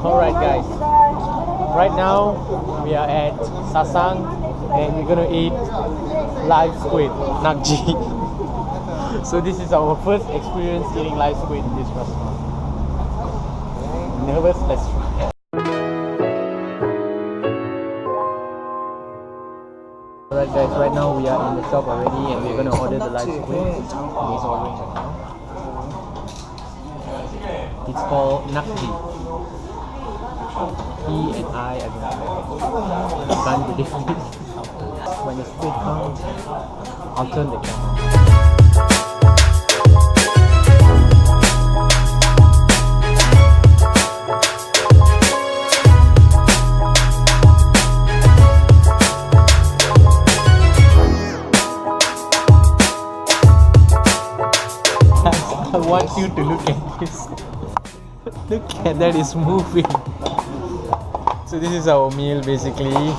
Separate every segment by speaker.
Speaker 1: Alright guys, right now we are at Sasang and we're gonna eat live squid, nakji. So this is our first experience eating live squid in this restaurant. Nervous? Let's try. Alright guys, right now we are in the shop already and we're gonna order the live squid. He's ordering right now. It's called nakji. He and I can't predict it. When the squid comes, I'll turn the camera. I want you to look at this. Look at that, it's moving. So this is our meal basically,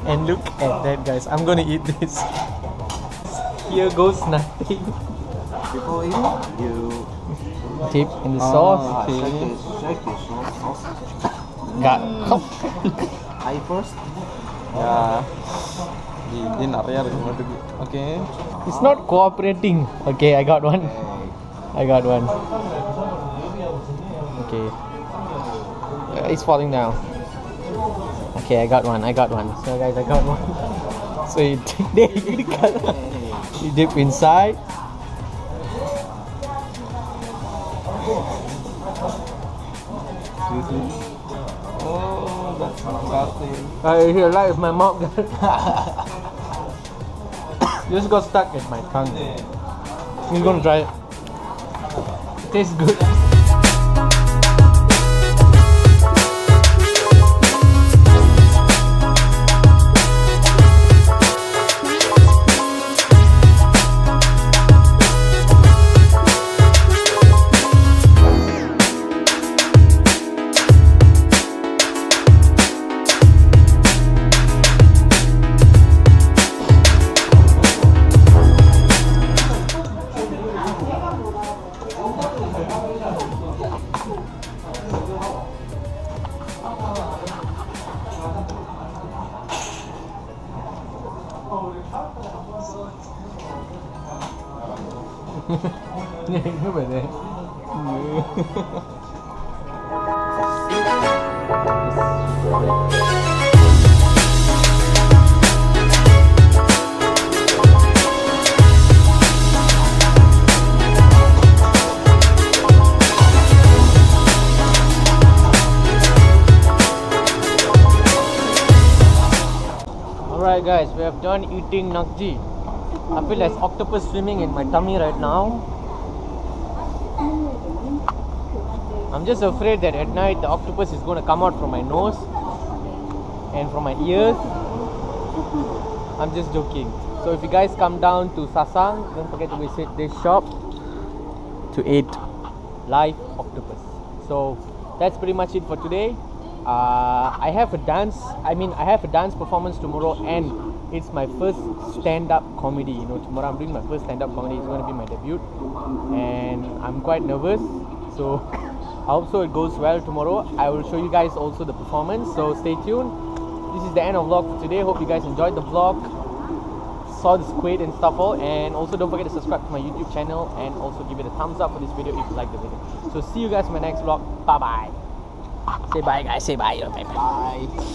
Speaker 1: and look at that guys, I'm gonna eat this. Here goes nothing.
Speaker 2: Before eating, you
Speaker 1: dip in the sauce.
Speaker 2: shake the sauce.
Speaker 1: Got
Speaker 2: I first.
Speaker 3: Ya, di dinner ya. Okay.
Speaker 1: It's not cooperating. Okay, I got one. Okay. It's falling down. Okay, I got one. So guys, I got one. So you dip inside.
Speaker 3: Oh, that's disgusting.
Speaker 1: I hear like my mouth just got stuck in my tongue. I'm gonna try it. It tastes good. Nó vậy đấy. Alright guys, we have done eating nakji. I feel like octopus swimming in my tummy right now. I'm just afraid that at night the octopus is going to come out from my nose and from my ears. I'm just joking. So if you guys come down to Sasang, don't forget to visit this shop to eat live octopus. So that's pretty much it for today. I have a dance performance tomorrow, and it's my first stand-up comedy. You know, tomorrow I'm doing my first stand-up comedy. It's going to be my debut, and I'm quite nervous. So I hope so it goes well tomorrow. I will show you guys also the performance. So stay tuned. This is the end of vlog for today. Hope you guys enjoyed the vlog, saw the squid and stuff all, and also don't forget to subscribe to my YouTube channel and also give it a thumbs up for this video if you like the video. So see you guys in my next vlog. Bye bye. Say bye guys. Say bye. Bye.